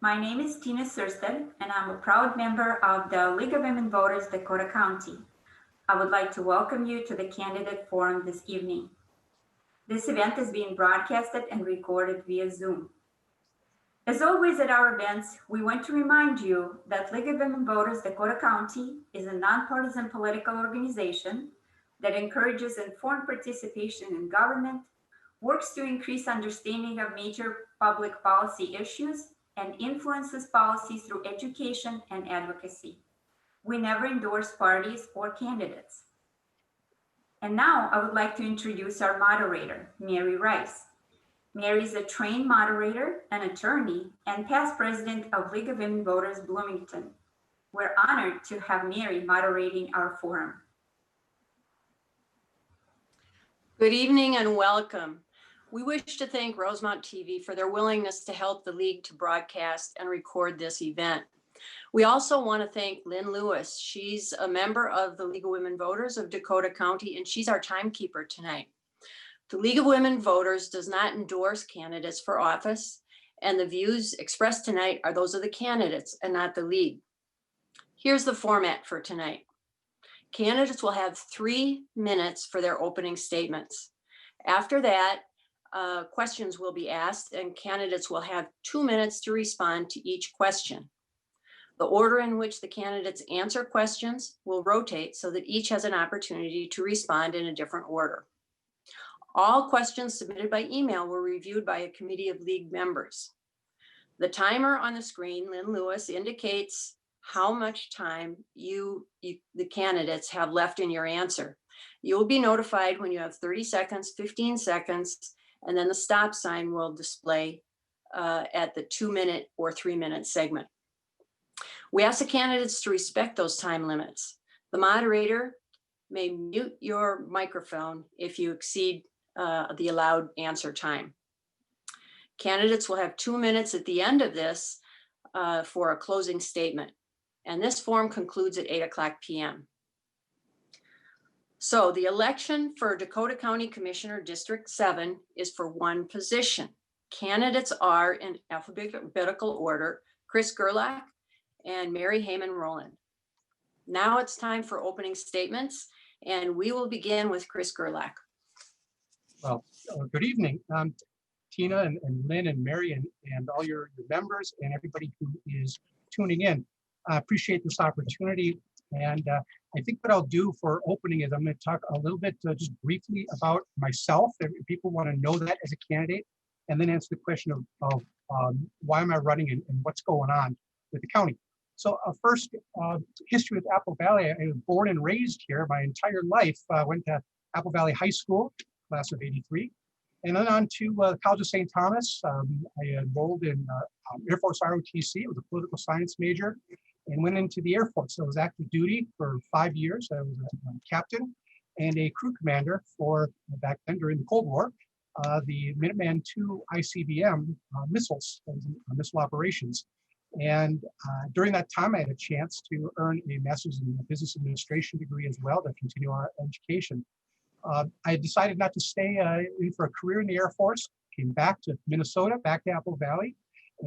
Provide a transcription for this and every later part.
My name is Tina Sursted, and I'm a proud member of the League of Women Voters, Dakota County. I would like to welcome you to the Candidate Forum this evening. This event is being broadcasted and recorded via Zoom. As always at our events, we want to remind you that League of Women Voters, Dakota County is a nonpartisan political organization that encourages informed participation in government, works to increase understanding of major public policy issues, and influences policy through education and advocacy. We never endorse parties or candidates. And now I would like to introduce our moderator, Mary Rice. Mary is a trained moderator, an attorney, and past president of League of Women Voters Bloomington. We're honored to have Mary moderating our forum. Good evening and welcome. We wish to thank Rosemount TV for their willingness to help the League to broadcast and record this event. We also want to thank Lynn Lewis. She's a member of the League of Women Voters of Dakota County, and she's our timekeeper tonight. The League of Women Voters does not endorse candidates for office, and the views expressed tonight are those of the candidates and not the League. Here's the format for tonight. Candidates will have 3 minutes for their opening statements. After that, questions will be asked, and candidates will have 2 minutes to respond to each question. The order in which the candidates answer questions will rotate so that each has an opportunity to respond in a different order. All questions submitted by email were reviewed by a committee of League members. The timer on the screen, Lynn Lewis, indicates how much time the candidates have left in your answer. You will be notified when you have 30 seconds, 15 seconds, and then the stop sign will display at the 2-minute or 3-minute segment. We ask the candidates to respect those time limits. The moderator may mute your microphone if you exceed the allowed answer time. Candidates will have 2 minutes at the end of this for a closing statement. And this forum concludes at 8:00 p.m. So the election for Dakota County Commissioner District 7 is for one position. Candidates are in alphabetical order: Chris Gerlach and Mary Hamann-Roland. Now it's time for opening statements, and we will begin with Chris Gerlach. Well, good evening, Tina and Lynn and Mary and all your members and everybody who is tuning in. I appreciate this opportunity. And I think what I'll do for opening is I'm going to talk a little bit just briefly about myself, if people want to know that as a candidate, and then answer the question of why am I running and what's going on with the county. So first, history with Apple Valley. I was born and raised here my entire life. I went to Apple Valley High School, class of '83, and then on to the College of St. Thomas. I enrolled in Air Force ROTC. It was a political science major, and went into the Air Force. So I was active duty for 5 years. I was a captain and a crew commander for, back then during the Cold War, the Minuteman II ICBM missiles, missile operations. And during that time, I had a chance to earn a master's in business administration degree as well to continue our education. I decided not to stay in for a career in the Air Force, came back to Minnesota, back to Apple Valley,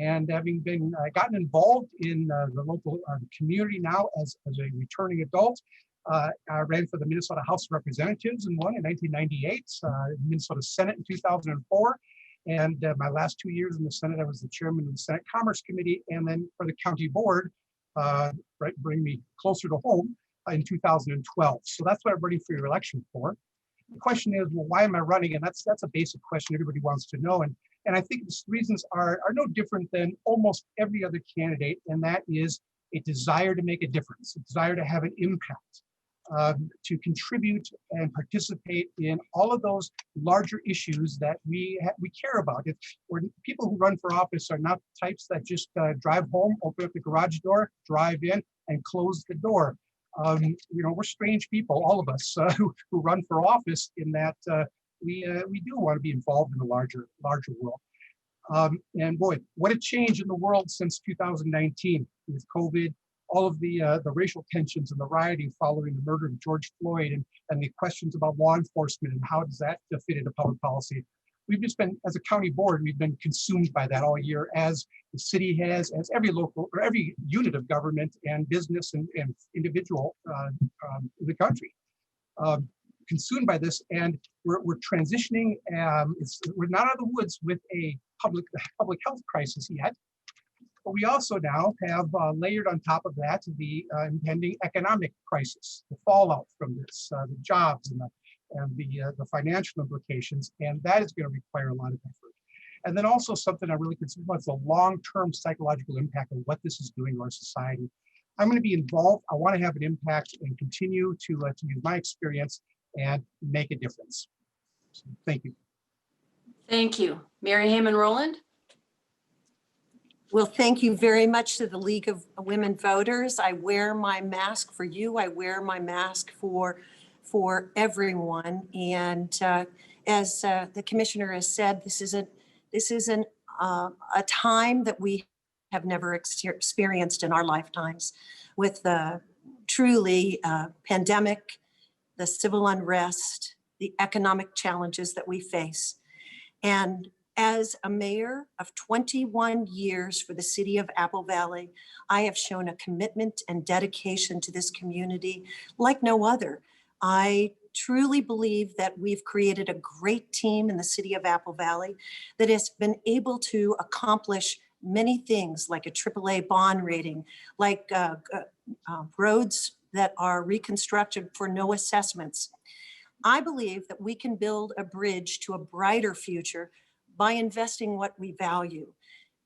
and having been gotten involved in the local community now as a returning adult. I ran for the Minnesota House of Representatives and won in 1998, Minnesota Senate in 2004. And my last 2 years in the Senate, I was the chairman of the Senate Commerce Committee, and then for the county board, bring me closer to home in 2012. So that's what I'm running for your election for. The question is, well, why am I running? And that's a basic question everybody wants to know. And I think the reasons are no different than almost every other candidate, and that is a desire to make a difference, a desire to have an impact, to contribute and participate in all of those larger issues that we care about. People who run for office are not the types that just drive home, open up the garage door, drive in, and close the door. We're strange people, all of us who run for office, in that we do want to be involved in the larger world. And boy, what a change in the world since 2019 with COVID, all of the racial tensions and the rioting following the murder of George Floyd, and the questions about law enforcement and how does that fit into public policy. we've just been, as a county board, we've been consumed by that all year, as the city has, as every local or every unit of government and business and individual in the country. Consumed by this, and we're transitioning. We're not out of the woods with a public health crisis yet, but we also now have layered on top of that the impending economic crisis, the fallout from this, the jobs and the financial implications, and that is going to require a lot of effort. And then also something I'm really concerned about is the long-term psychological impact of what this is doing to our society. I'm going to be involved. I want to have an impact and continue to use my experience and make a difference. So, thank you. Thank you. Mary Hamann-Roland? Well, thank you very much to the League of Women Voters. I wear my mask for you. I wear my mask for everyone. And as the commissioner has said, this is a time that we have never experienced in our lifetimes, with the truly pandemic, the civil unrest, the economic challenges that we face. And as a mayor of 21 years for the city of Apple Valley, I have shown a commitment and dedication to this community like no other. I truly believe that we've created a great team in the city of Apple Valley that has been able to accomplish many things, like a AAA bond rating, like roads that are reconstructed for no assessments. I believe that we can build a bridge to a brighter future by investing what we value.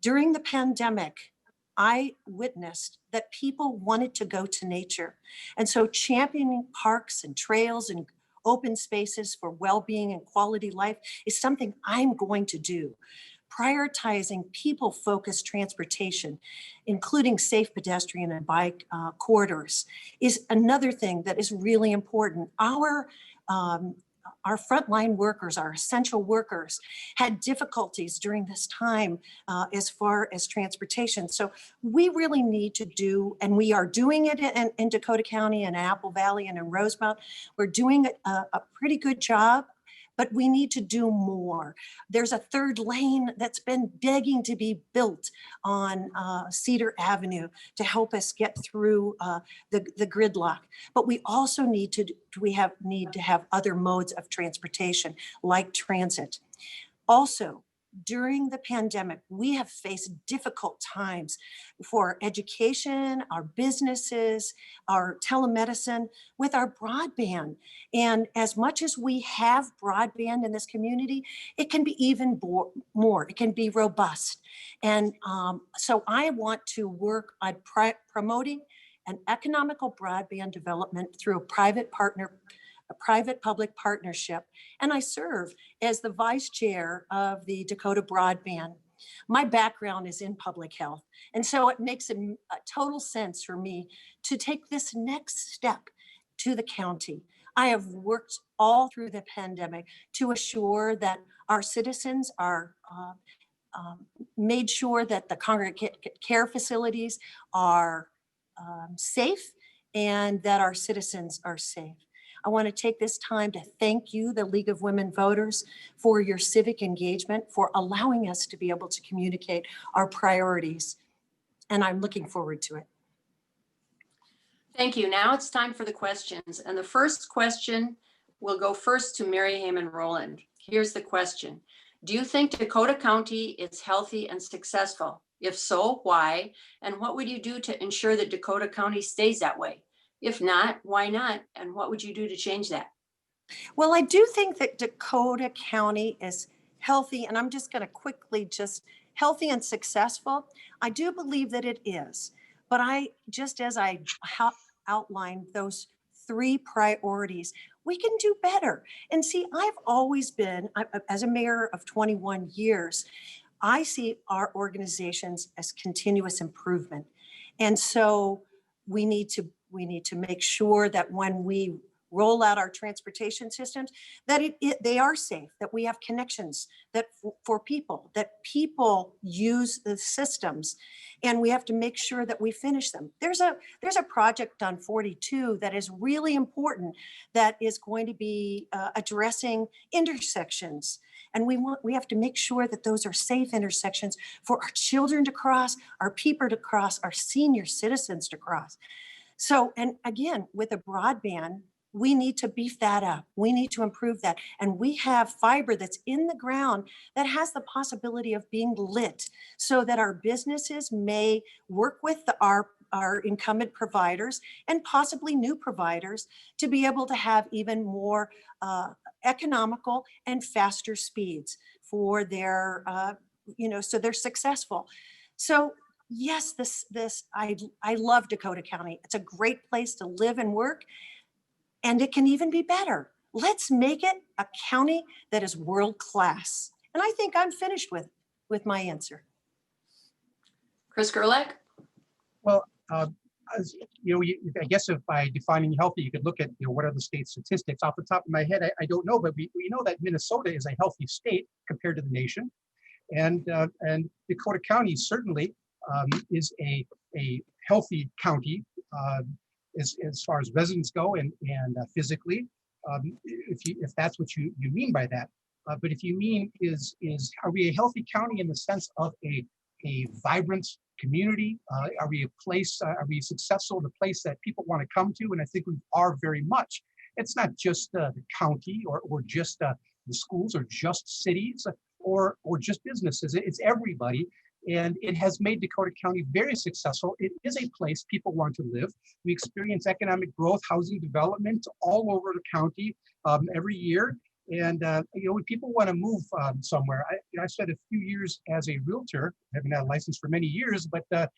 During the pandemic, I witnessed that people wanted to go to nature. And so championing parks and trails and open spaces for well-being and quality life is something I'm going to do. Prioritizing people-focused transportation, including safe pedestrian and bike corridors, is another thing that is really important. Our frontline workers, our essential workers, had difficulties during this time as far as transportation. So we really need to do, and we are doing it in Dakota County and Apple Valley and in Rosemount. We're doing a pretty good job, but we need to do more. There's a third lane that's been begging to be built on Cedar Avenue to help us get through the gridlock. But we also need to have other modes of transportation, like transit. Also, during the pandemic, we have faced difficult times for education, our businesses, our telemedicine, with our broadband. And as much as we have broadband in this community, it can be even more. It can be robust. And so I want to work on promoting an economical broadband development through a private-public partnership, and I serve as the vice chair of the Dakota Broadband. My background is in public health, and so it makes a total sense for me to take this next step to the county. I have worked all through the pandemic to assure that our citizens are made sure that the congregate care facilities are safe and that our citizens are safe. I want to take this time to thank you, the League of Women Voters, for your civic engagement, for allowing us to be able to communicate our priorities. And I'm looking forward to it. Thank you. Now it's time for the questions. And the first question will go first to Mary Hamann-Roland. Here's the question. Do you think Dakota County is healthy and successful? If so, why? And what would you do to ensure that Dakota County stays that way? If not, why not? And what would you do to change that? Well, I do think that Dakota County is healthy, and I'm just going to quickly healthy and successful. I do believe that it is, but just as I outlined those 3 priorities, we can do better. And see, I've always been, as a mayor of 21 years, I see our organizations as continuous improvement. And so we need to make sure that when we roll out our transportation systems, that they are safe, that we have connections, that for people, that people use the systems, and we have to make sure that we finish them. There's a project on 42 that is really important, that is going to be addressing intersections And we have to make sure that those are safe intersections for our children to cross, our people to cross, our senior citizens to cross. So, and again, with a broadband, we need to beef that up. We need to improve that. And we have fiber that's in the ground that has the possibility of being lit so that our businesses may work with our incumbent providers and possibly new providers to be able to have even more economical and faster speeds for their, so they're successful. So yes, I love Dakota County. It's a great place to live and work, and it can even be better. Let's make it a county that is world-class. And I think I'm finished with my answer. Chris Gerlach? Well, I guess if by defining healthy, you could look at, what are the state statistics. Off the top of my head, I don't know, but we know that Minnesota is a healthy state compared to the nation. And Dakota County certainly is a healthy county as far as residents go and physically, if that's what you mean by that. But if you mean are we a healthy county in the sense of a vibrant community? Are we a place, are we successful in a place that people want to come to? And I think we are very much. It's not just the county or just the schools or just cities or just businesses. It's everybody. And it has made Dakota County very successful. It is a place people want to live. We experience economic growth, housing development all over the county every year. And when people want to move somewhere, I spent a few years as a realtor, having had a license for many years, but the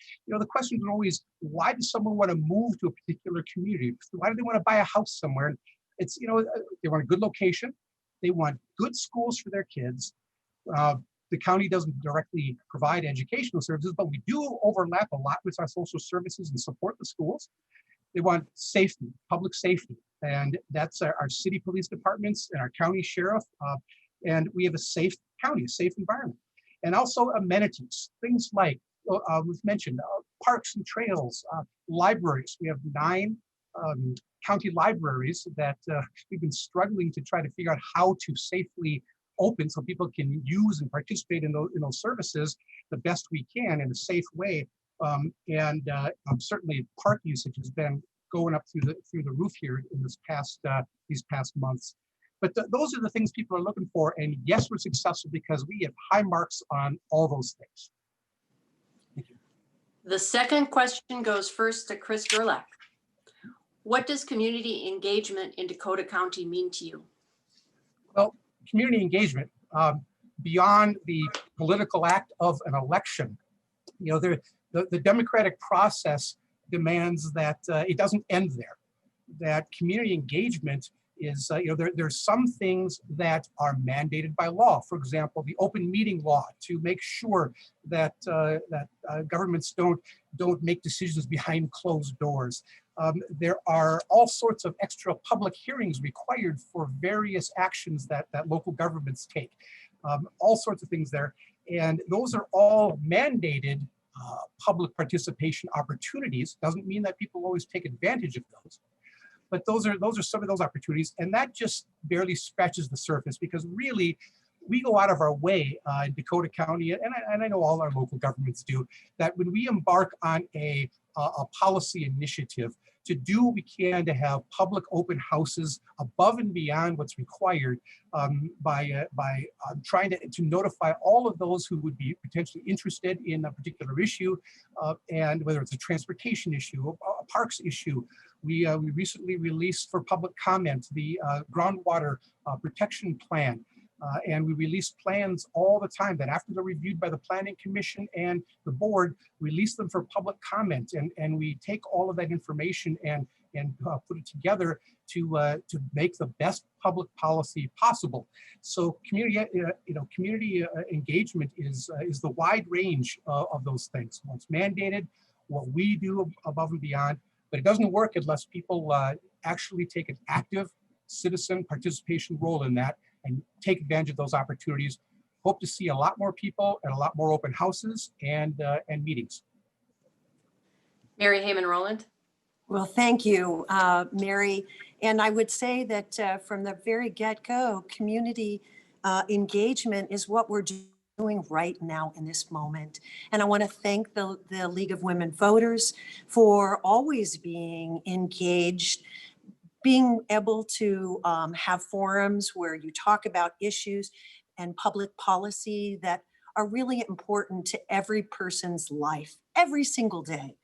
question is always, why does someone want to move to a particular community? Why do they want to buy a house somewhere? It's, they want a good location. They want good schools for their kids. The county doesn't directly provide educational services, but we do overlap a lot with our social services and support the schools. They want safety, public safety, and that's our city police departments and our county sheriff. And we have a safe county, a safe environment. And also amenities, things like we've mentioned, parks and trails, libraries. We have 9 county libraries that we've been struggling to try to figure out how to safely open so people can use and participate in those services the best we can in a safe way. Certainly park usage has been going up through the roof here in these past months. But those are the things people are looking for. And yes, we're successful because we have high marks on all those things. Thank you. The second question goes first to Chris Gerlach. What does community engagement in Dakota County mean to you? Well, community engagement, beyond the political act of an election, the democratic process demands that it doesn't end there. That community engagement is, there's some things that are mandated by law. For example, the open meeting law to make sure that governments don't make decisions behind closed doors. There are all sorts of extra public hearings required for various actions that local governments take. All sorts of things there. And those are all mandated public participation opportunities. Doesn't mean that people always take advantage of those. But those are some of those opportunities. And that just barely scratches the surface, because really, we go out of our way in Dakota County, and I know all our local governments do, that when we embark on a policy initiative to do what we can to have public open houses above and beyond what's required, by trying to notify all of those who would be potentially interested in a particular issue, and whether it's a transportation issue, a parks issue. We recently released for public comment the groundwater protection plan. And we release plans all the time that, after they're reviewed by the Planning Commission and the board, release them for public comment. And we take all of that information and put it together to make the best public policy possible. So community engagement is the wide range of those things. What's mandated, what we do above and beyond, but it doesn't work unless people actually take an active citizen participation role in that and take advantage of those opportunities. Hope to see a lot more people and a lot more open houses and meetings. Mary Hamann-Roland. Well, thank you, Mary. And I would say that from the very get-go, community engagement is what we're doing right now in this moment. And I want to thank the League of Women Voters for always being engaged, being able to have forums where you talk about issues and public policy that are really important to every person's life every single day.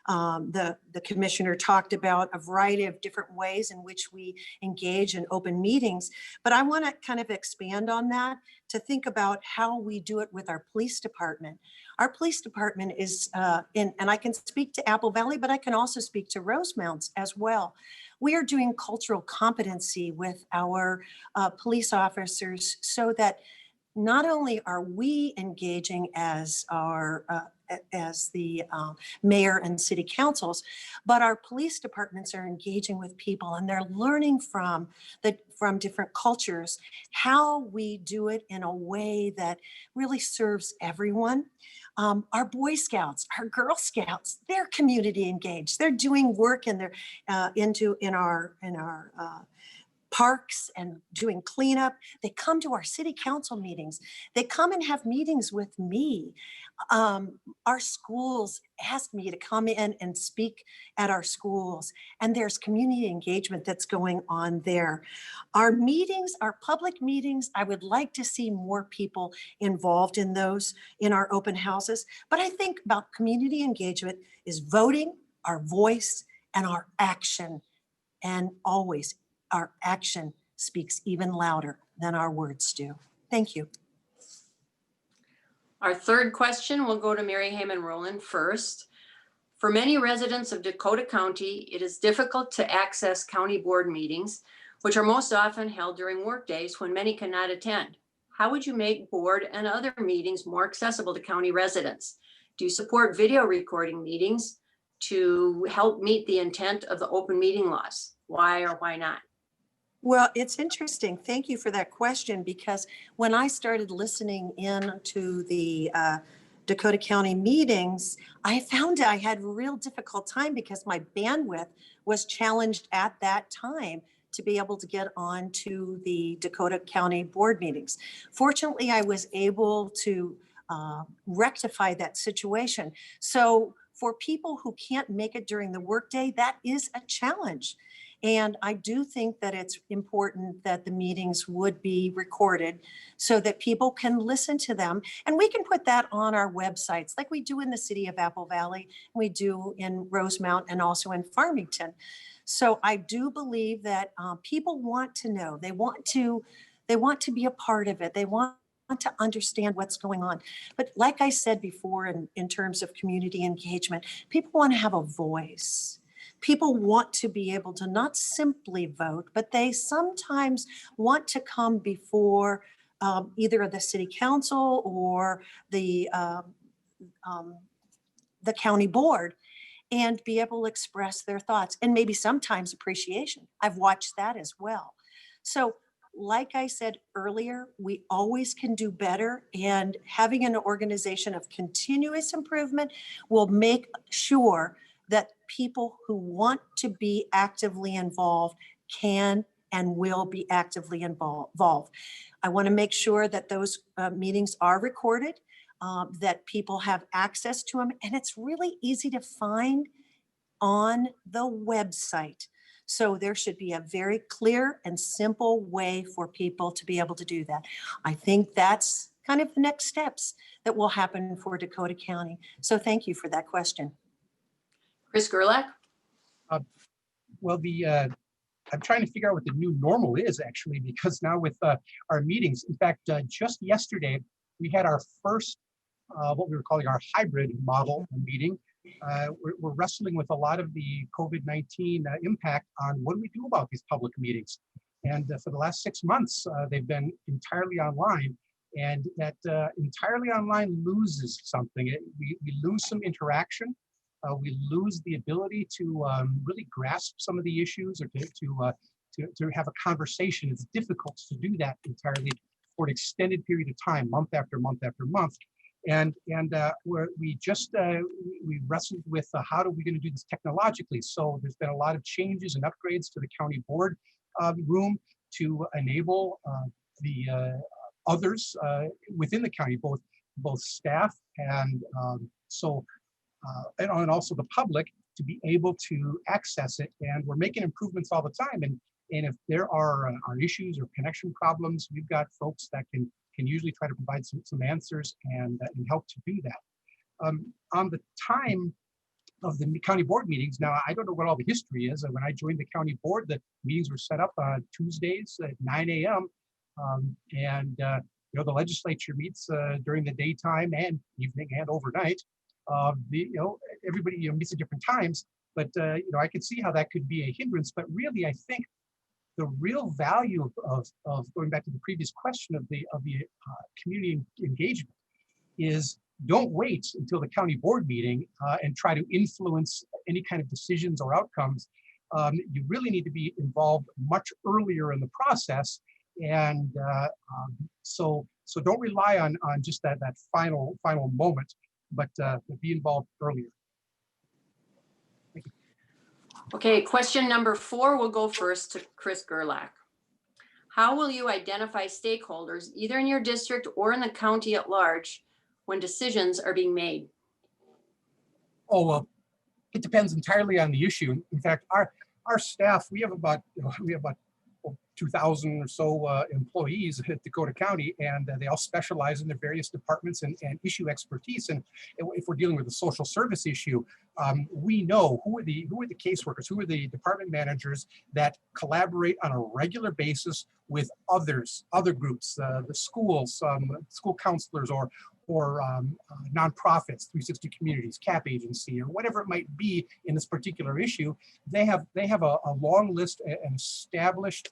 The commissioner talked about a variety of different ways in which we engage in open meetings, but I want to kind of expand on that to think about how we do it with our police department. Our police department is, and I can speak to Apple Valley, but I can also speak to Rosemount as well. We are doing cultural competency with our police officers so that not only are we engaging as our as the mayor and city councils, but our police departments are engaging with people and they're learning from different cultures how we do it in a way that really serves everyone. Our Boy Scouts, our Girl Scouts, they're community engaged. They're doing work in their in our parks and doing cleanup. They come to our city council meetings. They come and have meetings with me. Our schools ask me to come in and speak at our schools, and there's community engagement that's going on there. Our meetings, our public meetings, I would like to see more people involved in those in our open houses. But I think about community engagement is voting, our voice, and our action, and always our action speaks even louder than our words do. Thank you. Our third question will go to Mary Hamann-Roland first. For many residents of Dakota County, it is difficult to access county board meetings, which are most often held during work days when many cannot attend. How would you make board and other meetings more accessible to county residents? Do you support video recording meetings to help meet the intent of the open meeting laws? Why or why not? Well, it's interesting. Thank you for that question, because when I started listening in to the Dakota County meetings, I found I had a real difficult time because my bandwidth was challenged at that time to be able to get on to the Dakota County board meetings. Fortunately, I was able to rectify that situation. So for people who can't make it during the workday, that is a challenge. And I do think that it's important that the meetings would be recorded so that people can listen to them. And we can put that on our websites like we do in the city of Apple Valley, we do in Rosemount and also in Farmington. So I do believe that people want to know, they want to be a part of it. They want to understand what's going on. But like I said before, in terms of community engagement, people want to have a voice. People want to be able to not simply vote, but they sometimes want to come before either the city council or the county board and be able to express their thoughts and maybe sometimes appreciation. I've watched that as well. So like I said earlier, we always can do better, and having an organization of continuous improvement will make sure that people who want to be actively involved can and will be actively involved. I want to make sure that those meetings are recorded, that people have access to them, and it's really easy to find on the website. So there should be a very clear and simple way for people to be able to do that. I think that's kind of the next steps that will happen for Dakota County. So thank you for that question. Chris Gerlach? Well, I'm trying to figure out what the new normal is, actually, because now with our meetings, in fact, just yesterday, we had our first, what we were calling our hybrid model meeting. We're wrestling with a lot of the COVID-19 impact on what do we do about these public meetings. And for the last 6 months, they've been entirely online, and that entirely online loses something. We lose some interaction. We lose the ability to really grasp some of the issues, or to have a conversation. It's difficult to do that entirely for an extended period of time, month after month after month. And we wrestled with how are we going to do this technologically. So there's been a lot of changes and upgrades to the county board room to enable the others within the county, both staff and and also the public, to be able to access it. And we're making improvements all the time. And if there are issues or connection problems, we've got folks that can usually try to provide some answers and help to do that. On the time of the county board meetings, now I don't know what all the history is. When I joined the county board, the meetings were set up on Tuesdays at 9 a.m. The legislature meets during the daytime and evening and overnight. Everybody meets at different times, but I could see how that could be a hindrance. But really, I think the real value of going back to the previous question of the community engagement is, don't wait until the county board meeting and try to influence any kind of decisions or outcomes. You really need to be involved much earlier in the process, and so don't rely on just that final moment, but be involved earlier. Okay, question number 4 will go first to Chris Gerlach. How will you identify stakeholders, either in your district or in the county at large, when decisions are being made? Oh, well, it depends entirely on the issue. In fact, our staff, we have about 2,000 or so employees at Dakota County, and they all specialize in their various departments and issue expertise. And if we're dealing with a social service issue, we know who are the caseworkers, who are the department managers that collaborate on a regular basis with other groups, the schools, school counselors, or nonprofits, 360 Communities, CAP agency, or whatever it might be in this particular issue. They have a long list and established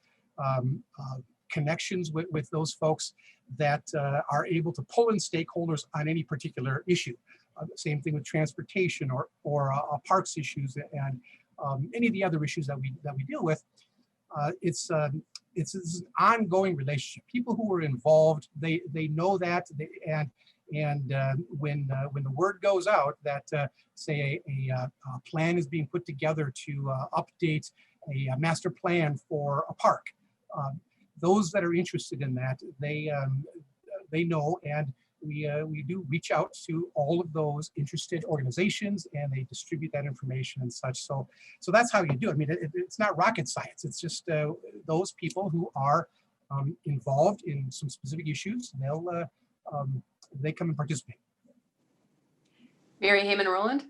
connections with those folks that are able to pull in stakeholders on any particular issue. Same thing with transportation or parks issues and any of the other issues that we deal with. It's an ongoing relationship. People who are involved, they know that, and when the word goes out that say a plan is being put together to update a master plan for a park, those that are interested in that, they know, and we do reach out to all of those interested organizations, and they distribute that information and such. So that's how you do it. I mean, it's not rocket science. It's just those people who are involved in some specific issues, they come and participate. Mary Hamann-Roland?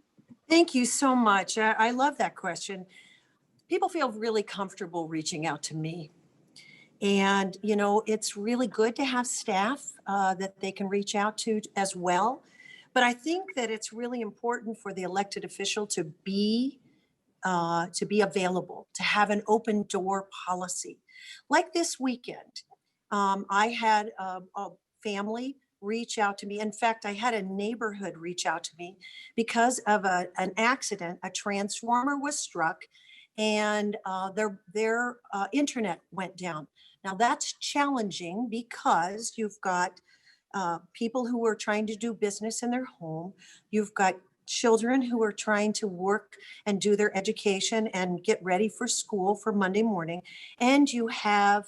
Thank you so much. I love that question. People feel really comfortable reaching out to me. And, it's really good to have staff that they can reach out to as well. But I think that it's really important for the elected official to be available, to have an open door policy. Like this weekend, I had a family reach out to me. In fact, I had a neighborhood reach out to me because of an accident. A transformer was struck and their internet went down. Now that's challenging because you've got people who are trying to do business in their home. You've got children who are trying to work and do their education and get ready for school for Monday morning. And you have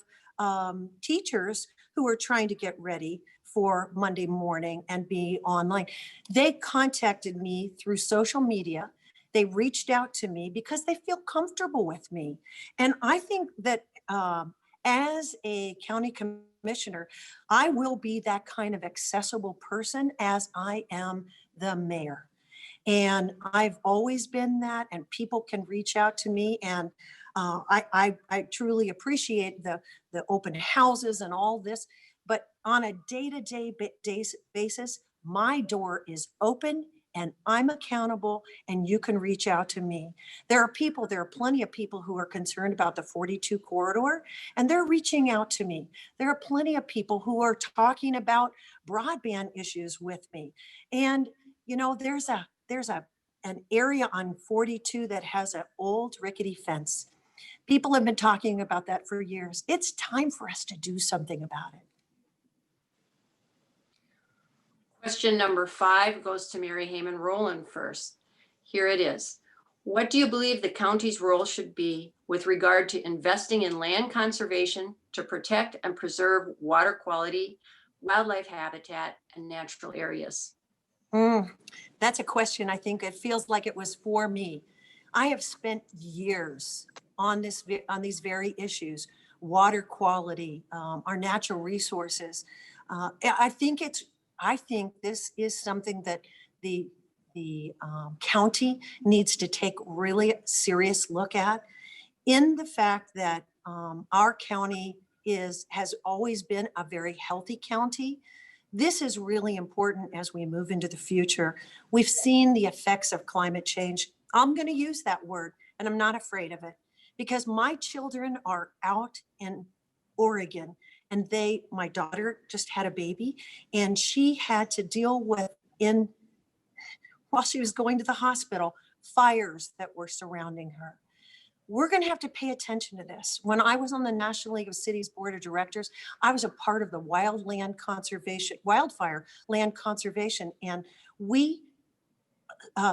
teachers who are trying to get ready for Monday morning and be online. They contacted me through social media. They reached out to me because they feel comfortable with me. And I think that as a county commissioner, I will be that kind of accessible person as I am the mayor. And I've always been that, and people can reach out to me. And I truly appreciate the open houses and all this. But on a day-to-day basis, my door is open and I'm accountable, and you can reach out to me. There are plenty of people who are concerned about the 42 corridor, and they're reaching out to me. There are plenty of people who are talking about broadband issues with me. And, there's an area on 42 that has an old rickety fence. People have been talking about that for years. It's time for us to do something about it. Question number 5 goes to Mary Hamann-Roland first. Here it is. What do you believe the county's role should be with regard to investing in land conservation to protect and preserve water quality, wildlife habitat, and natural areas? That's a question I think it feels like it was for me. I have spent years on on these very issues, water quality, our natural resources. I think this is something that the county needs to take really serious look at, in the fact that our county has always been a very healthy county. This is really important as we move into the future. We've seen the effects of climate change. I'm going to use that word, and I'm not afraid of it, because my children are out in Oregon, and my daughter just had a baby, and she had to deal with, while she was going to the hospital, fires that were surrounding her. We're going to have to pay attention to this. When I was on the National League of Cities Board of Directors, I was a part of the wildfire land conservation, and we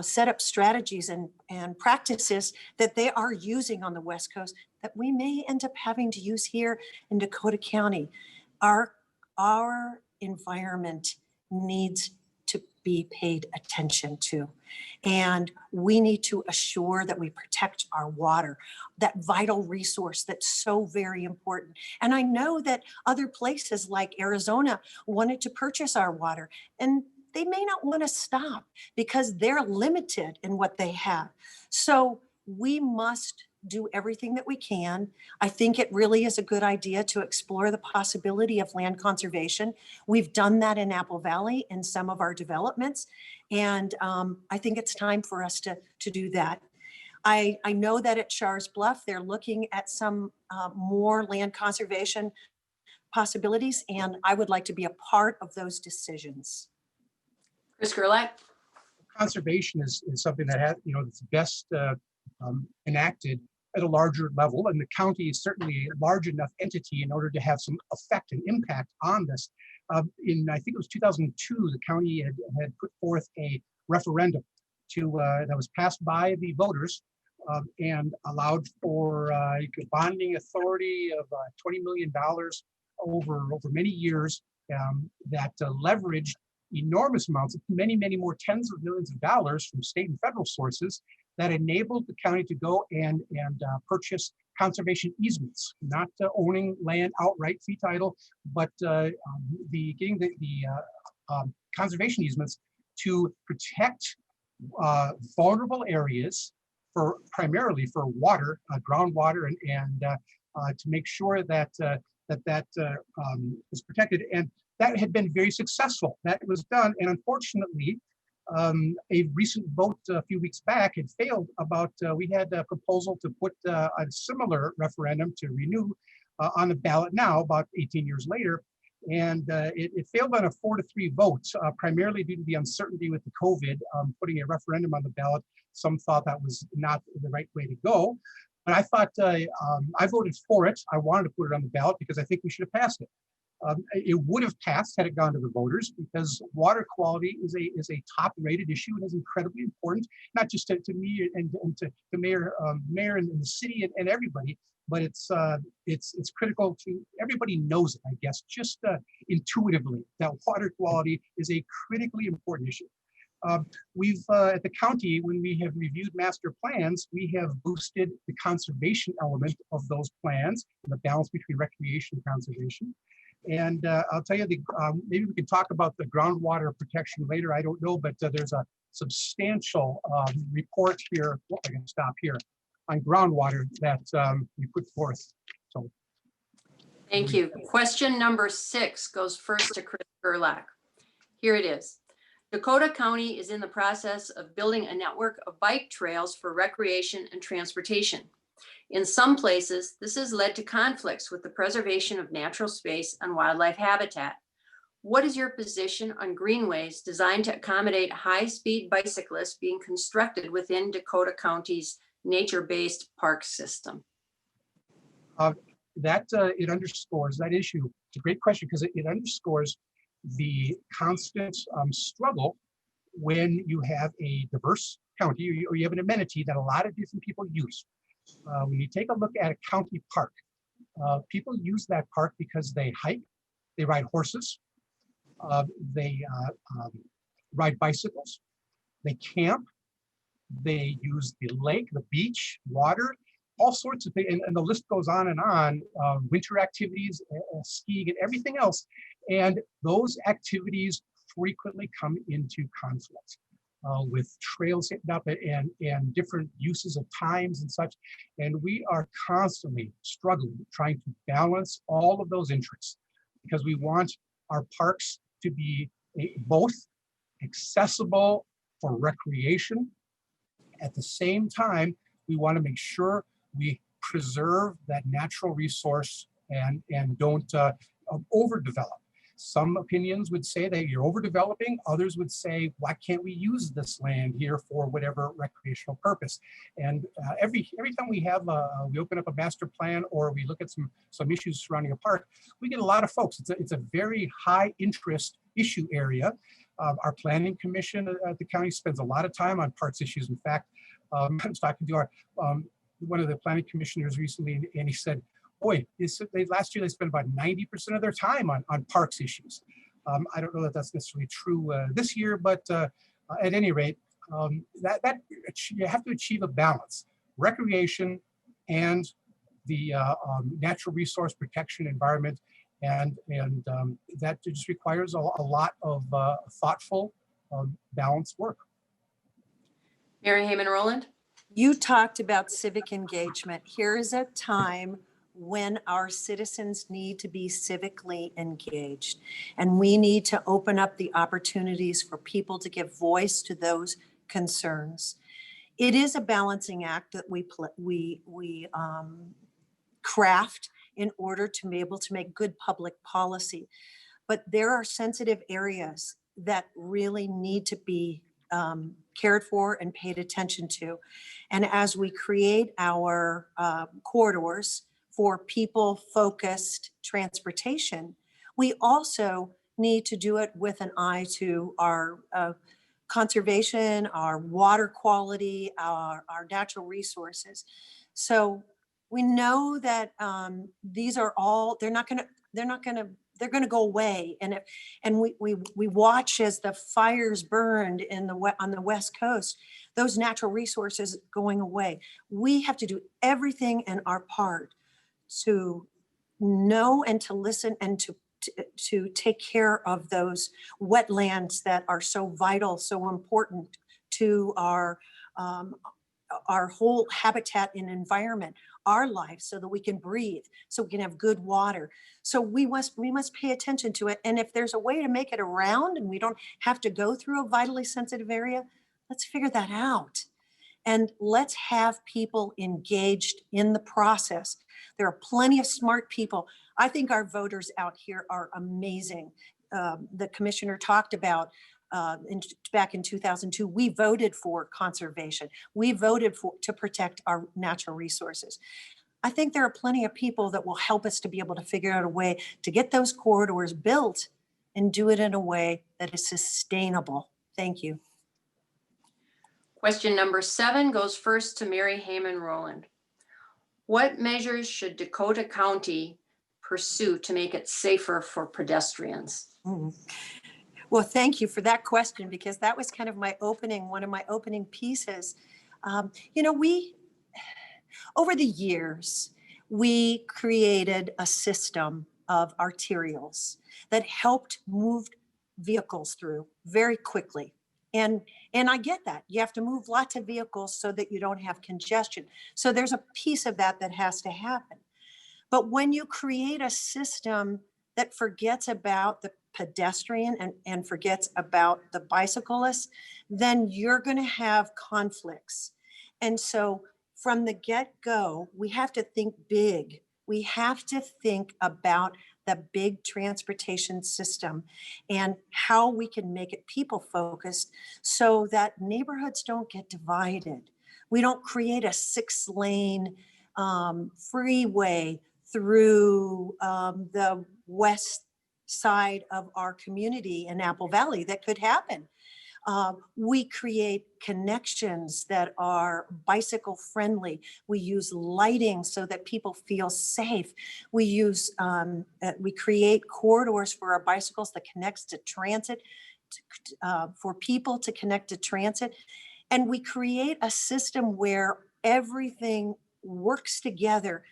set up strategies and practices that they are using on the West Coast that we may end up having to use here in Dakota County. Our environment needs to be paid attention to. And we need to assure that we protect our water, that vital resource that's so very important. And I know that other places like Arizona wanted to purchase our water, and they may not want to stop because they're limited in what they have. So we must do everything that we can. I think it really is a good idea to explore the possibility of land conservation. We've done that in Apple Valley in some of our developments. And I think it's time for us to do that. I know that at Shars Bluff, they're looking at some more land conservation possibilities, and I would like to be a part of those decisions. Chris Gerlach? Conservation is something that has, that's best enacted at a larger level, and the county is certainly a large enough entity in order to have some effect and impact on this. I think it was 2002, the county had put forth a referendum that was passed by the voters and allowed for bonding authority of $20 million over many years that leveraged enormous amounts, many more tens of millions of dollars from state and federal sources that enabled the county to go and purchase conservation easements, not owning land outright fee title, but getting the conservation easements to protect vulnerable areas primarily for water, groundwater, and to make sure that is protected. And that had been very successful. That was done, and unfortunately, a recent vote a few weeks back had failed we had a proposal to put a similar referendum to renew on the ballot now, about 18 years later. And it failed on a 4-3 vote, primarily due to the uncertainty with the COVID, putting a referendum on the ballot. Some thought that was not the right way to go. But I thought, I voted for it. I wanted to put it on the ballot because I think we should have passed it. It would have passed had it gone to the voters, because water quality is a top-rated issue and is incredibly important, not just to me and to mayor and the city and everybody, but it's critical to everybody. Knows it, I guess, just intuitively, that water quality is a critically important issue. We've at the county, when we have reviewed master plans, we have boosted the conservation element of those plans, and the balance between recreation and conservation. And I'll tell you, maybe we can talk about the groundwater protection later. I don't know, but there's a substantial report here. Well, I can stop here on groundwater that we put forth. So, thank you. Question number 6 goes first to Chris Gerlach. Here it is. Dakota County is in the process of building a network of bike trails for recreation and transportation. In some places, this has led to conflicts with the preservation of natural space and wildlife habitat. What is your position on greenways designed to accommodate high-speed bicyclists being constructed within Dakota County's nature-based park system? It underscores that issue. It's a great question, because it underscores the constant struggle when you have a diverse county or you have an amenity that a lot of different people use. When you take a look at a county park, people use that park because they hike, they ride horses, They ride bicycles, they camp, they use the lake, the beach, water, all sorts of things, and the list goes on and on, winter activities, skiing and everything else. And those activities frequently come into conflict with trails hitting up and different uses of times and such. And we are constantly struggling, trying to balance all of those interests, because we want our parks to be both accessible for recreation. At the same time, we want to make sure we preserve that natural resource and don't overdevelop. Some opinions would say that you're overdeveloping. Others would say, why can't we use this land here for whatever recreational purpose? And every time we have we open up a master plan or we look at some issues surrounding a park, we get a lot of folks. It's a very high interest issue area. Our planning commission at the county spends a lot of time on parks issues. In fact, I was talking to our one of the planning commissioners recently, and he said, boy, last year they spent about 90% of their time on parks issues. I don't know that that's necessarily true this year, but at any rate, that you have to achieve a balance, recreation and the natural resource protection environment, and that just requires a lot of thoughtful, balanced work. Mary Hamann-Roland. You talked about civic engagement. Here is a time when our citizens need to be civically engaged, and we need to open up the opportunities for people to give voice to those concerns. It is a balancing act that we craft in order to be able to make good public policy, but there are sensitive areas that really need to be cared for and paid attention to. And as we create our corridors for people-focused transportation, we also need to do it with an eye to our conservation, our water quality, our natural resources. So we know that these are all, they're going to go away. And we watch as the fires burned on the West Coast, those natural resources going away. We have to do everything in our part to know and to listen and to take care of those wetlands that are so vital, so important to our whole habitat and environment, our life, so that we can breathe, so we can have good water. So we must pay attention to it. And if there's a way to make it around and we don't have to go through a vitally sensitive area, let's figure that out. And let's have people engaged in the process. There are plenty of smart people. I think our voters out here are amazing. The commissioner talked about back in 2002, we voted for conservation. We voted to protect our natural resources. I think there are plenty of people that will help us to be able to figure out a way to get those corridors built and do it in a way that is sustainable. Thank you. Question number 7 goes first to Mary Hamann-Roland. What measures should Dakota County pursue to make it safer for pedestrians? Well, thank you for that question, because that was kind of one of my opening pieces. Over the years, we created a system of arterials that helped move vehicles through very quickly. And I get that. You have to move lots of vehicles so that you don't have congestion. So there's a piece of that has to happen. But when you create a system that forgets about the pedestrian and forgets about the bicyclist, then you're going to have conflicts. And so from the get-go, we have to think big. We have to think about the big transportation system and how we can make it people-focused so that neighborhoods don't get divided. We don't create a 6-lane freeway through the west side of our community in Apple Valley. That could happen. We create connections that are bicycle friendly. We use lighting so that people feel safe. We create corridors for our bicycles that connects to transit, for people to connect to transit. And we create a system where everything works together.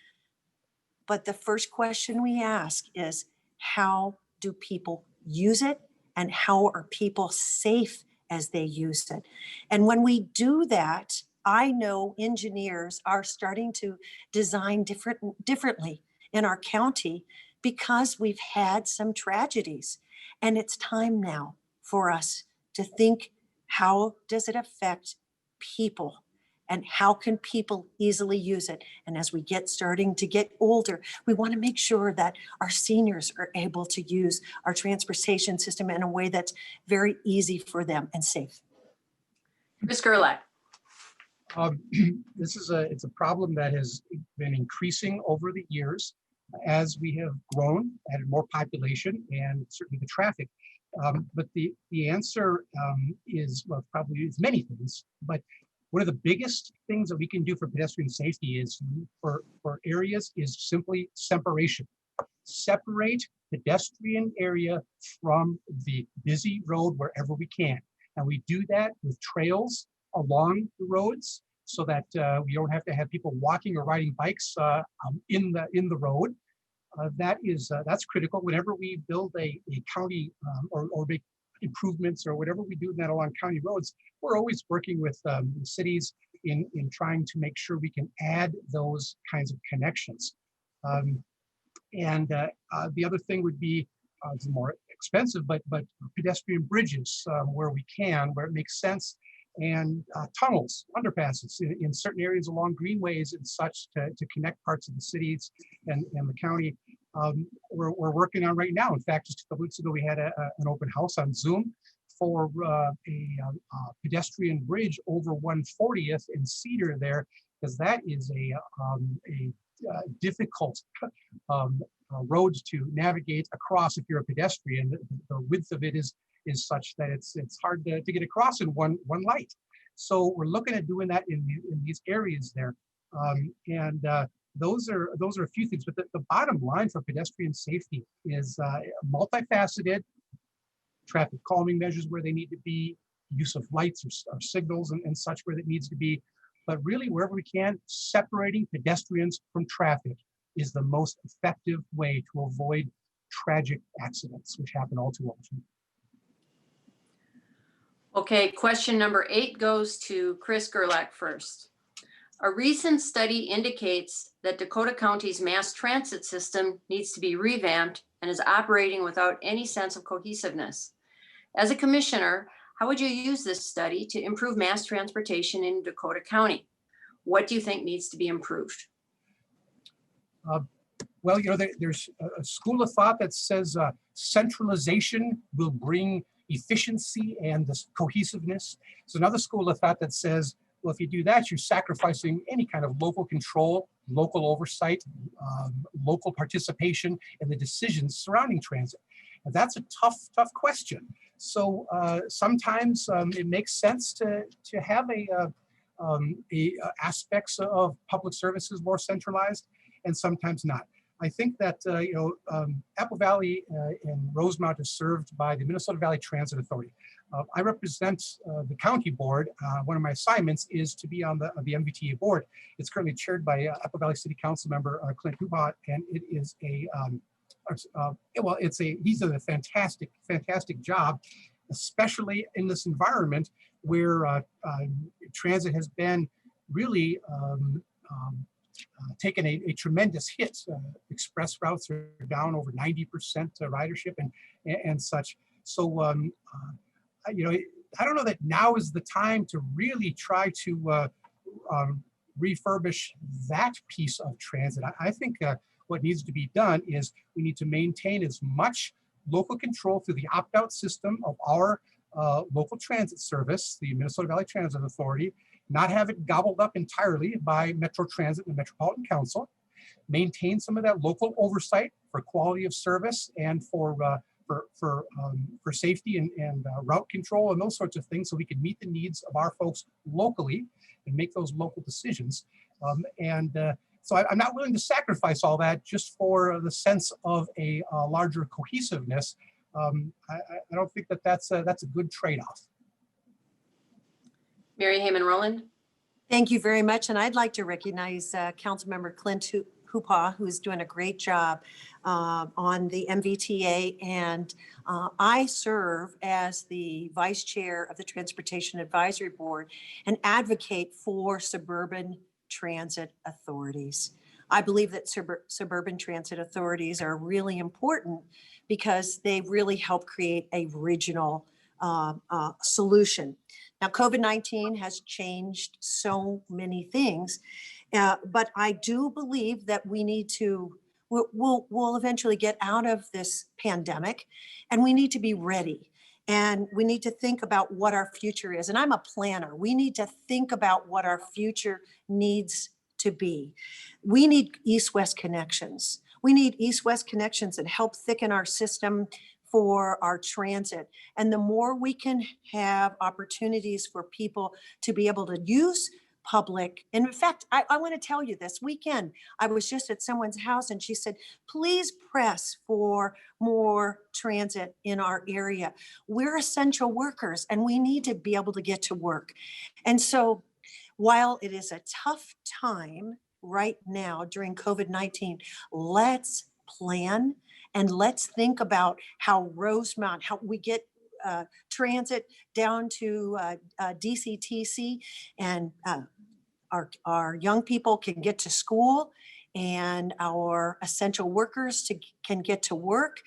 But the first question we ask is, how do people use it? And how are people safe as they use it? And when we do that, I know engineers are starting to design differently in our county because we've had some tragedies. And it's time now for us to think, how does it affect people? And how can people easily use it? And as we starting to get older, we want to make sure that our seniors are able to use our transportation system in a way that's very easy for them and safe. Ms. Gerlach. It's a problem that has been increasing over the years as we have grown, added more population, and certainly the traffic. But the answer is, well, probably is many things, but one of the biggest things that we can do for pedestrian safety is for areas is simply separation. Separate pedestrian area from the busy road wherever we can. And we do that with trails along the roads so that we don't have to have people walking or riding bikes in the road. That's critical. Whenever we build a county or make improvements or whatever we do that along county roads, we're always working with cities in trying to make sure we can add those kinds of connections. The other thing would be, it's more expensive, but pedestrian bridges where we can, where it makes sense, and tunnels, underpasses in certain areas along greenways and such to connect parts of the cities and the county. We're working on right now. In fact, just a couple weeks ago, we had an open house on Zoom for a pedestrian bridge over 140th in Cedar there, because that is a difficult road to navigate across if you're a pedestrian. The width of it is such that it's hard to get across in one light. So we're looking at doing that in these areas there. Those are a few things, but the bottom line for pedestrian safety is multifaceted: traffic calming measures where they need to be, use of lights or signals and such where it needs to be, but really wherever we can, separating pedestrians from traffic is the most effective way to avoid tragic accidents, which happen all too often. Okay, question number 8 goes to Chris Gerlach first. A recent study indicates that Dakota County's mass transit system needs to be revamped and is operating without any sense of cohesiveness. As a commissioner, how would you use this study to improve mass transportation in Dakota County? What do you think needs to be improved? Well, there's a school of thought that says centralization will bring efficiency and this cohesiveness. There's another school of thought that says, well, if you do that, you're sacrificing any kind of local control, local oversight, local participation in the decisions surrounding transit. And that's a tough question. So sometimes it makes sense to have aspects of public services more centralized, and sometimes not. I think that Apple Valley and Rosemount is served by the Minnesota Valley Transit Authority. I represent the county board. One of my assignments is to be on the MVTA board. It's currently chaired by Apple Valley City Council member Clint Hubot, and it is he's done a fantastic job, especially in this environment where transit has been really taken a tremendous hit. Express routes are down over 90% ridership and such. So I don't know that now is the time to really try to refurbish that piece of transit. I think what needs to be done is we need to maintain as much local control through the opt-out system of our local transit service, the Minnesota Valley Transit Authority, not have it gobbled up entirely by Metro Transit and the Metropolitan Council, maintain some of that local oversight for quality of service and for for safety and route control and those sorts of things, so we can meet the needs of our folks locally and make those local decisions. So I'm not willing to sacrifice all that just for the sense of a larger cohesiveness. I don't think that that's a good trade-off. Mary Hamann-Roland. Thank you very much. And I'd like to recognize Councilmember Clint Hoopaw, who's doing a great job on the MVTA. And I serve as the Vice Chair of the Transportation Advisory Board and advocate for suburban transit authorities. I believe that suburban transit authorities are really important because they really help create a regional solution. Now, COVID-19 has changed so many things, but I do believe that we need to, we'll eventually get out of this pandemic, and we need to be ready. And we need to think about what our future is. And I'm a planner. We need to think about what our future needs to be. We need east-west connections. We need east-west connections that help thicken our system for our transit. And the more we can have opportunities for people to be able to use public. And in fact, I want to tell you, this weekend, I was just at someone's house and she said, please press for more transit in our area. We're essential workers and we need to be able to get to work. And so while it is a tough time right now during COVID-19, let's plan and let's think about how Rosemount, how we get transit down to DCTC, and our young people can get to school and our essential workers can get to work.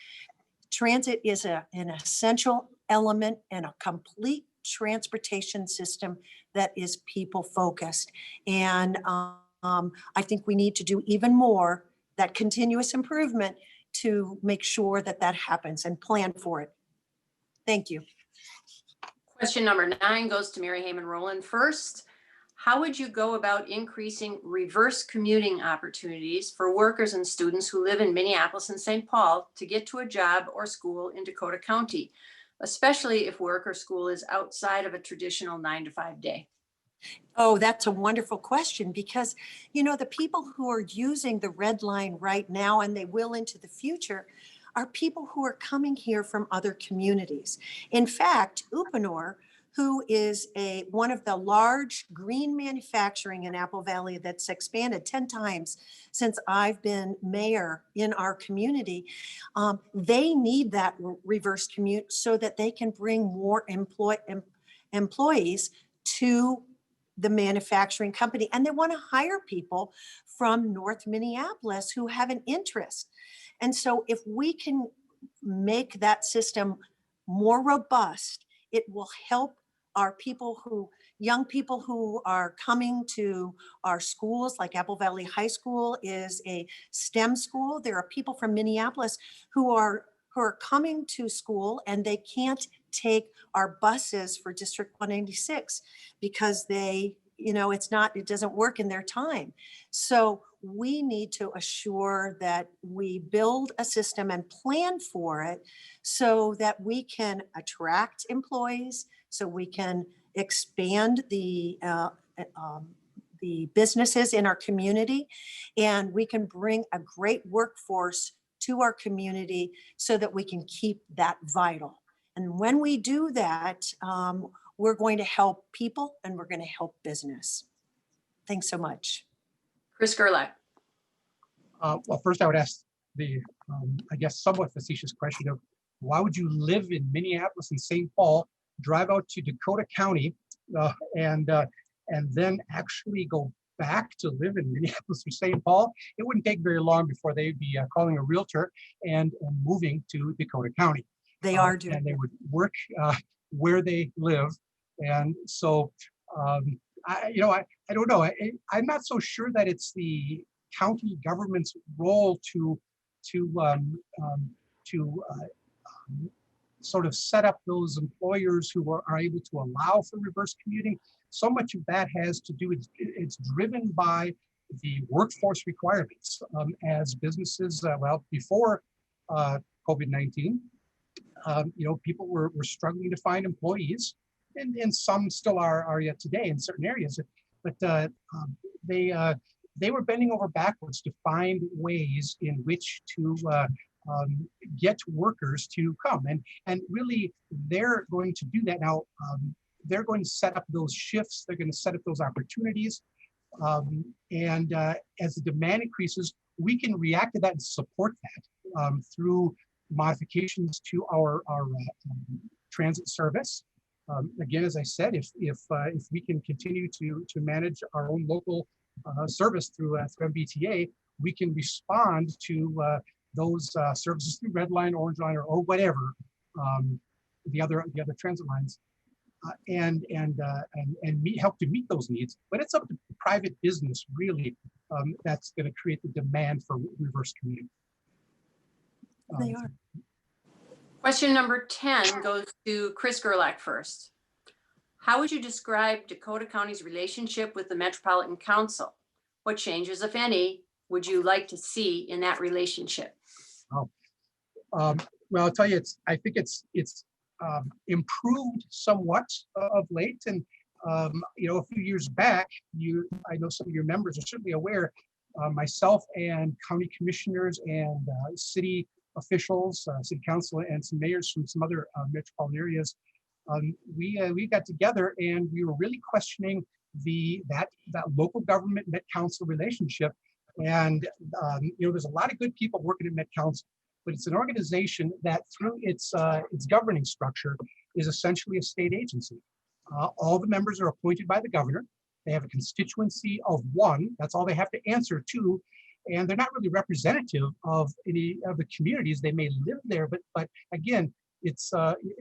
Transit is an essential element in a complete transportation system that is people focused. And I think we need to do even more, that continuous improvement, to make sure that that happens and plan for it. Thank you. Question number 9 goes to Mary Hamann-Roland. First, how would you go about increasing reverse commuting opportunities for workers and students who live in Minneapolis and St. Paul to get to a job or school in Dakota County, especially if work or school is outside of a traditional 9-to-5 day? Oh, that's a wonderful question, because, you know, the people who are using the red line right now, and they will into the future, are people who are coming here from other communities. In fact, Uponor, who is one of the large green manufacturing in Apple Valley that's expanded 10 times since I've been mayor in our community, they need that reverse commute so that they can bring more employees to the manufacturing company. And they want to hire people from North Minneapolis who have an interest. And so if we can make that system more robust, it will help our young people who are coming to our schools, like Apple Valley High School is a STEM school. There are people from Minneapolis who are coming to school and they can't take our buses for District 196 because it doesn't work in their time. So we need to assure that we build a system and plan for it so that we can attract employees, so we can expand the businesses in our community, and we can bring a great workforce to our community so that we can keep that vital. And when we do that, we're going to help people and we're going to help business. Thanks so much. Chris Gerlach. Well, first I would ask the, I guess, somewhat facetious question of why would you live in Minneapolis and St. Paul, drive out to Dakota County, and then actually go back to live in Minneapolis or St. Paul? It wouldn't take very long before they'd be calling a realtor and moving to Dakota County. They are doing. And they would work where they live. And so, I don't know. I'm not so sure that it's the county government's role to sort of set up those employers who are able to allow for reverse commuting. So much of that has to do with, it's driven by the workforce requirements as businesses, before COVID-19, People were struggling to find employees, and some still are yet today in certain areas. But they were bending over backwards to find ways in which to get workers to come, and really they're going to do that now. They're going to set up those shifts. They're going to set up those opportunities, and as the demand increases, we can react to that and support that through modifications to our transit service. Again, as I said, if we can continue to manage our own local service through MBTA, we can respond to those services through Red Line, Orange Line, or whatever the other transit lines, and help to meet those needs. But it's up to private business really that's going to create the demand for reverse commuting. They are. Question number 10 goes to Chris Gerlach first. How would you describe Dakota County's relationship with the Metropolitan Council? What changes, if any, would you like to see in that relationship? Oh, well, I'll tell you, I think it's improved somewhat of late. And a few years back, I know some of your members are certainly aware. Myself and county commissioners and city officials, city council, and some mayors from some other metropolitan areas, we got together and we were really questioning that local government Met Council relationship. And there's a lot of good people working at Met Council, but it's an organization that through its governing structure is essentially a state agency. All the members are appointed by the governor. They have a constituency of one. That's all they have to answer to. And they're not really representative of any of the communities. They may live there, but again, it's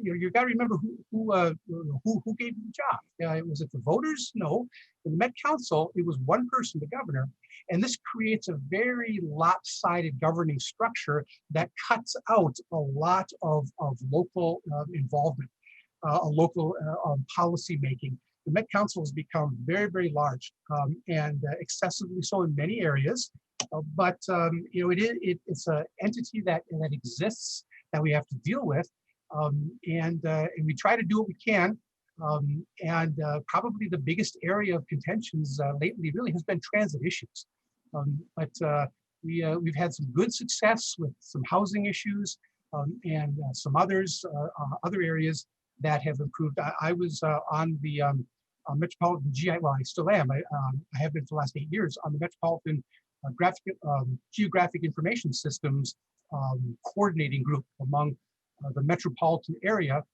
you got to remember who gave you the job. Was it the voters? No. In the Met Council, it was one person, the governor, and this creates a very lopsided governing structure that cuts out a lot of local involvement, local policy making. The Met Council has become very, very large and excessively so in many areas. But it's an entity that exists that we have to deal with, and we try to do what we can. Probably the biggest area of contentions lately really has been transit issues. But we've had some good success with some housing issues and some other areas that have improved. I was on the Metropolitan well, I still am. I have been for the last 8 years on the Metropolitan Geographic Information Systems coordinating group among the metropolitan area,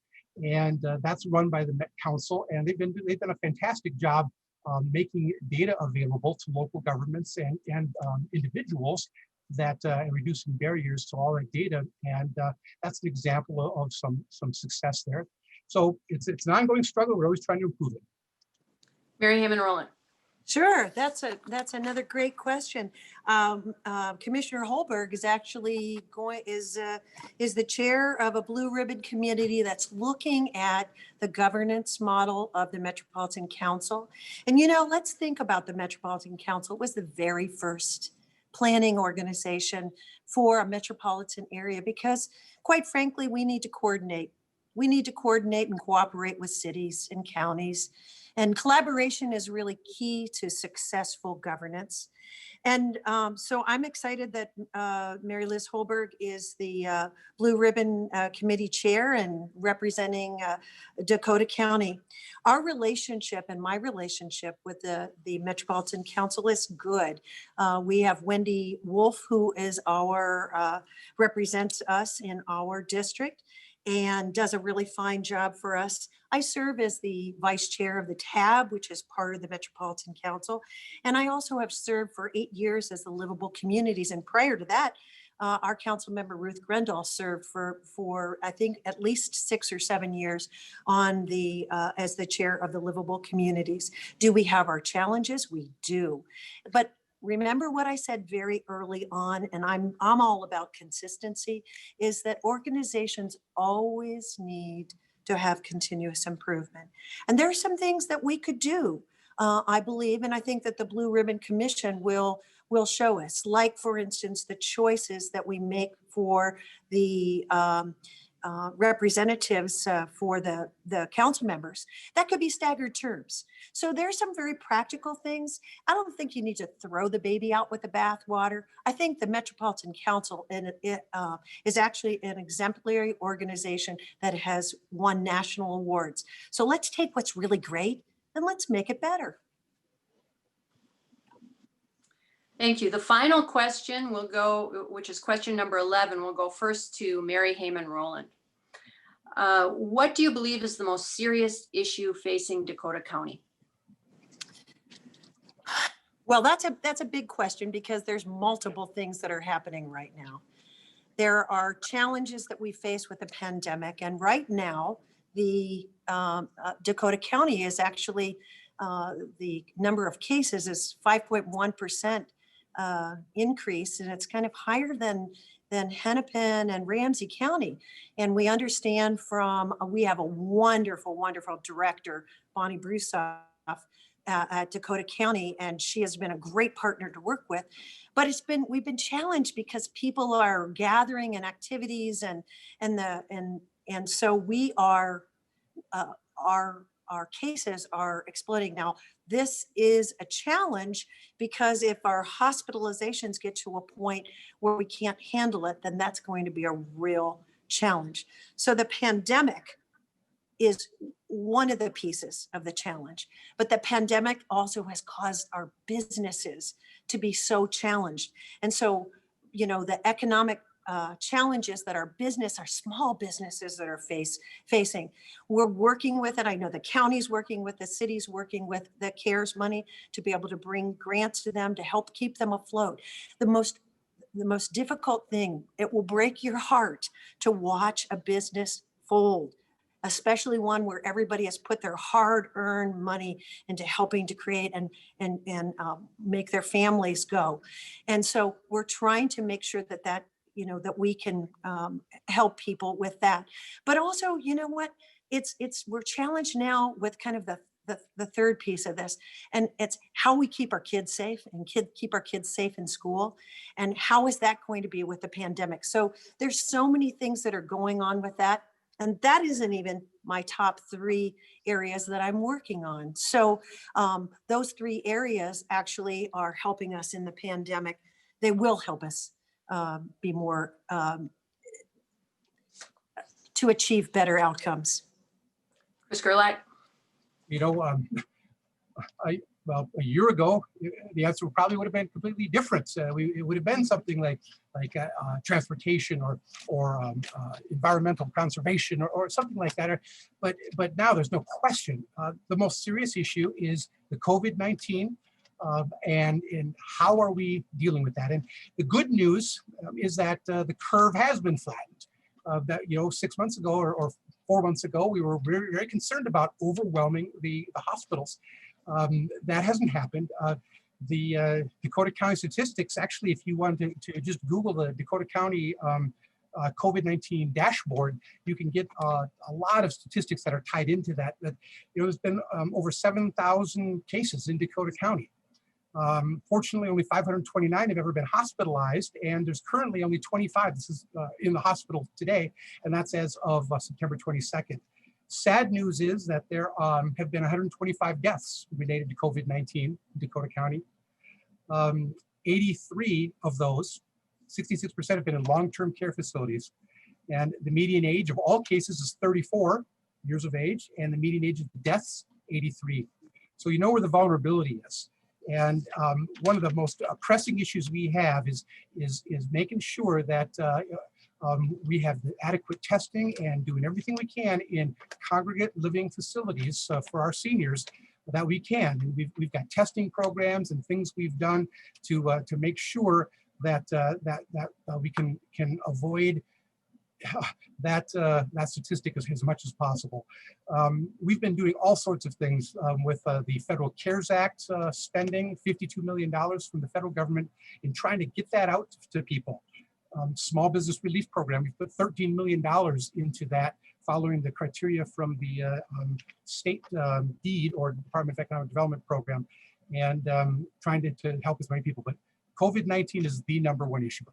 and that's run by the Met Council, and they've done a fantastic job making data available to local governments and individuals that reducing barriers to all that data, and that's an example of some success there. So it's an ongoing struggle. We're always trying to improve it. Mary Hamann-Roland. Sure, that's another great question. Commissioner Holberg is actually is the chair of a blue ribbon committee that's looking at the governance model of the Metropolitan Council. And let's think about the Metropolitan Council. It was the very first planning organization for a metropolitan area because, quite frankly, we need to coordinate. We need to coordinate and cooperate with cities and counties. And collaboration is really key to successful governance. And so I'm excited that Mary Liz Holberg is the Blue Ribbon Committee Chair and representing Dakota County. Our relationship and my relationship with the Metropolitan Council is good. We have Wendy Wolf, who is represents us in our district and does a really fine job for us. I serve as the vice chair of the TAB, which is part of the Metropolitan Council. And I also have served for 8 years as the Livable Communities. And prior to that, our council member Ruth Grendel served for I think at least 6 or 7 years on as the chair of the Livable Communities. Do we have our challenges? We do. But remember what I said very early on, and I'm all about consistency, is that organizations always need to have continuous improvement. And there are some things that we could do, I believe, and I think that the Blue Ribbon Commission will show us, like, for instance, the choices that we make for the representatives for the council members, that could be staggered terms. So there's some very practical things. I don't think you need to throw the baby out with the bathwater. I think the Metropolitan Council is actually an exemplary organization that has won national awards. So let's take what's really great and let's make it better. Thank you. The final question will go, which is question number 11, will go first to Mary Hamann-Roland. What do you believe is the most serious issue facing Dakota County? Well, that's a big question because there's multiple things that are happening right now. There are challenges that we face with the pandemic, and right now, the Dakota County is actually the number of cases is 5.1% increase, and it's kind of higher than Hennepin and Ramsey County. And we understand we have a wonderful, wonderful director, Bonnie Brusoff, at Dakota County, and she has been a great partner to work with. But we've been challenged because people are gathering and activities, and so we are our cases are exploding. Now, this is a challenge because if our hospitalizations get to a point where we can't handle it, then that's going to be a real challenge. So the pandemic is one of the pieces of the challenge, but the pandemic also has caused our businesses to be so challenged. And so, the economic challenges that our small businesses that are facing. We're working with it. I know the county's working with, the city's working with the CARES money to be able to bring grants to them to help keep them afloat. The most difficult thing, it will break your heart to watch a business fold, especially one where everybody has put their hard-earned money into helping to create and make their families go. And so we're trying to make sure that we can help people with that. But also, we're challenged now with kind of the third piece of this, and it's how we keep our kids safe and keep our kids safe in school. And how is that going to be with the pandemic? So there's so many things that are going on with that. And that isn't even my top 3 areas that I'm working on. So those 3 areas actually are helping us in the pandemic. They will help us be more, to achieve better outcomes. Chris Gerlach? Well, a year ago, the answer probably would have been completely different. It would have been something like transportation or environmental conservation or something like that. But now there's no question. The most serious issue is the COVID-19 and how are we dealing with that? And the good news is that the curve has been flattened. That 6 months ago or 4 months ago, we were very, very concerned about overwhelming the hospitals. That hasn't happened. The Dakota County statistics, actually, if you want to just Google the Dakota County COVID-19 dashboard, you can get a lot of statistics that are tied into that. There's been over 7,000 cases in Dakota County. Fortunately, only 529 have ever been hospitalized, and there's currently only 25. This is in the hospital today, and that's as of September 22nd. Sad news is that there have been 125 deaths related to COVID-19 in Dakota County. 83 of those, 66%, have been in long-term care facilities. And the median age of all cases is 34 years of age, and the median age of deaths, 83. So you know where the vulnerability is. And one of the most pressing issues we have is making sure that we have the adequate testing and doing everything we can in congregate living facilities for our seniors that we can. And we've got testing programs and things we've done to make sure that we can avoid that statistic as much as possible. We've been doing all sorts of things with the Federal CARES Act spending $52 million from the federal government in trying to get that out to people. Small Business Relief Program, we put $13 million into that following the criteria from the state DEED or Department of Economic Development program, and trying to help as many people. But COVID-19 is the #1 issue.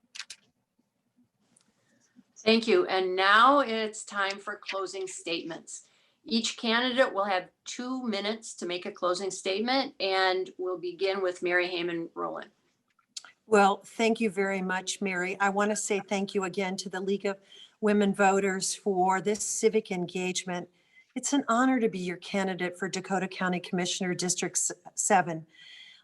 Thank you. And now it's time for closing statements. Each candidate will have 2 minutes to make a closing statement, and we'll begin with Mary Hamann-Roland. Well, thank you very much, Mary. I want to say thank you again to the League of Women Voters for this civic engagement. It's an honor to be your candidate for Dakota County Commissioner District 7.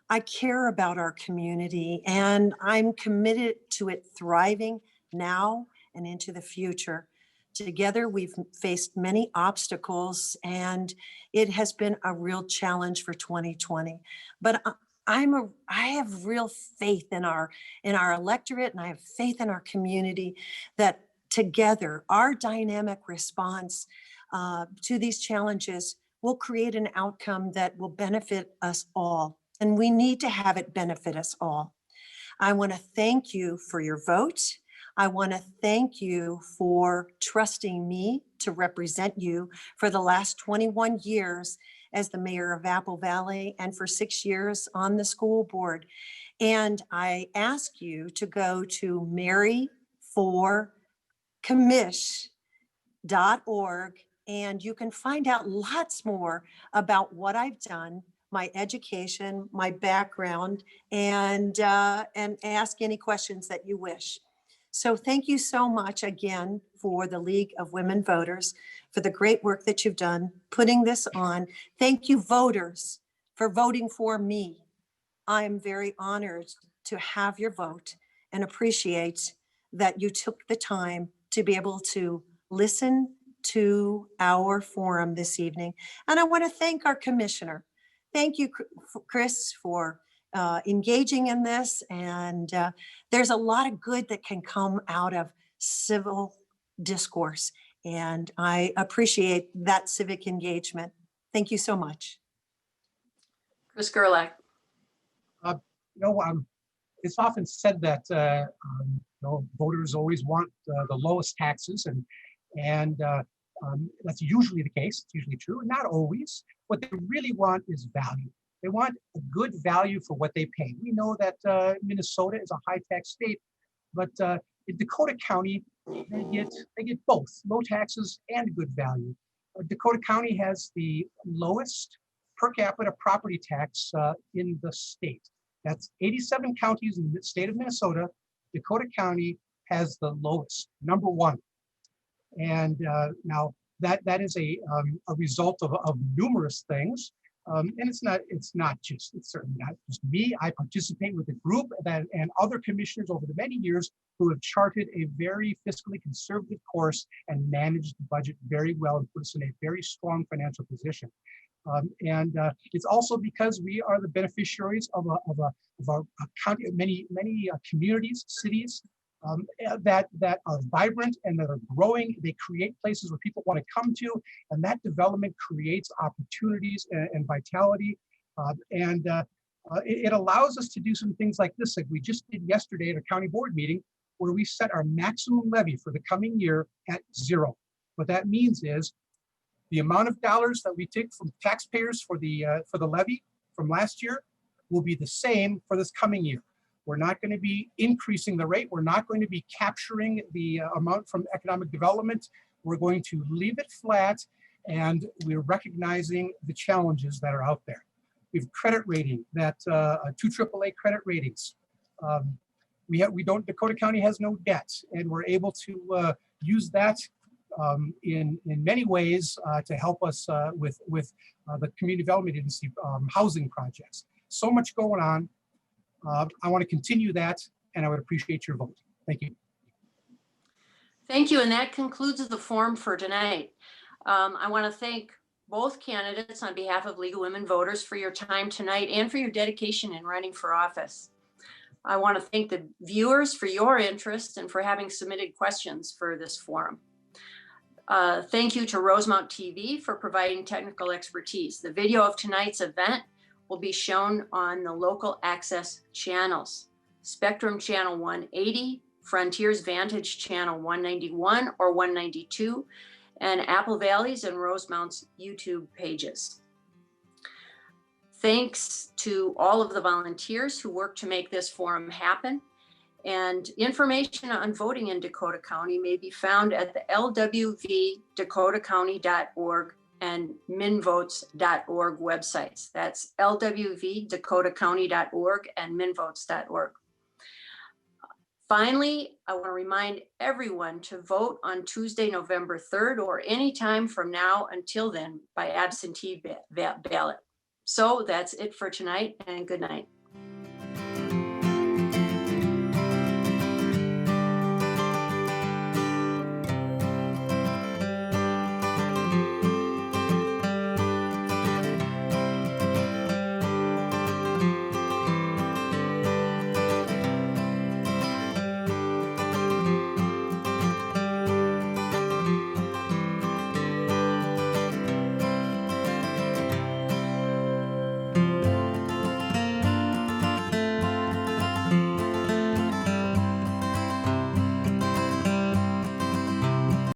I care about our community and I'm committed to it thriving now and into the future. Together, we've faced many obstacles and it has been a real challenge for 2020. But I have real faith in our electorate, and I have faith in our community that together, our dynamic response to these challenges will create an outcome that will benefit us all. And we need to have it benefit us all. I want to thank you for your vote. I want to thank you for trusting me to represent you for the last 21 years as the mayor of Apple Valley and for 6 years on the school board. And I ask you to go to maryforcommish.org and you can find out lots more about what I've done, my education, my background, and ask any questions that you wish. So thank you so much again for the League of Women Voters, for the great work that you've done, putting this on. Thank you, voters, for voting for me. I am very honored to have your vote and appreciate that you took the time to be able to listen to our forum this evening. And I want to thank our commissioner. Thank you, Chris, for engaging in this. And there's a lot of good that can come out of civil discourse. And I appreciate that civic engagement. Thank you so much. Chris Gerlach. It's often said that voters always want the lowest taxes, and that's usually the case. It's usually true, not always. What they really want is value. They want a good value for what they pay. We know that Minnesota is a high tax state, but in Dakota County, they get both low taxes and good value. Dakota County has the lowest per capita property tax in the state. That's 87 counties in the state of Minnesota. Dakota County has the lowest, number 1. And now that is a result of numerous things. And it's certainly not just me. I participate with a group and other commissioners over the many years who have charted a very fiscally conservative course and managed the budget very well and put us in a very strong financial position. And it's also because we are the beneficiaries of a county, many communities, cities that are vibrant and that are growing. They create places where people want to come to, and that development creates opportunities and vitality. It allows us to do some things like this, like we just did yesterday at a county board meeting, where we set our maximum levy for the coming year at 0. What that means is the amount of dollars that we take from taxpayers for the levy from last year will be the same for this coming year. We're not going to be increasing the rate. We're not going to be capturing the amount from economic development. We're going to leave it flat, and we're recognizing the challenges that are out there. We have credit rating, that 2 AAA credit ratings. Dakota County has no debt, and we're able to use that in many ways to help us with the community development agency housing projects. So much going on. I want to continue that, and I would appreciate your vote. Thank you. Thank you, and that concludes the forum for tonight. I want to thank both candidates on behalf of League of Women Voters for your time tonight and for your dedication in running for office. I want to thank the viewers for your interest and for having submitted questions for this forum. Thank you to Rosemount TV for providing technical expertise. The video of tonight's event will be shown on the local access channels: Spectrum Channel 180, Frontiers Vantage Channel 191 or 192, and Apple Valley's and Rosemount's YouTube pages. Thanks to all of the volunteers who work to make this forum happen. And information on voting in Dakota County may be found at the lwvdakotacounty.org and minvotes.org websites. That's lwvdakotacounty.org and minvotes.org. Finally, I want to remind everyone to vote on Tuesday, November 3rd, or any time from now until then by absentee ballot. So that's it for tonight, and good night.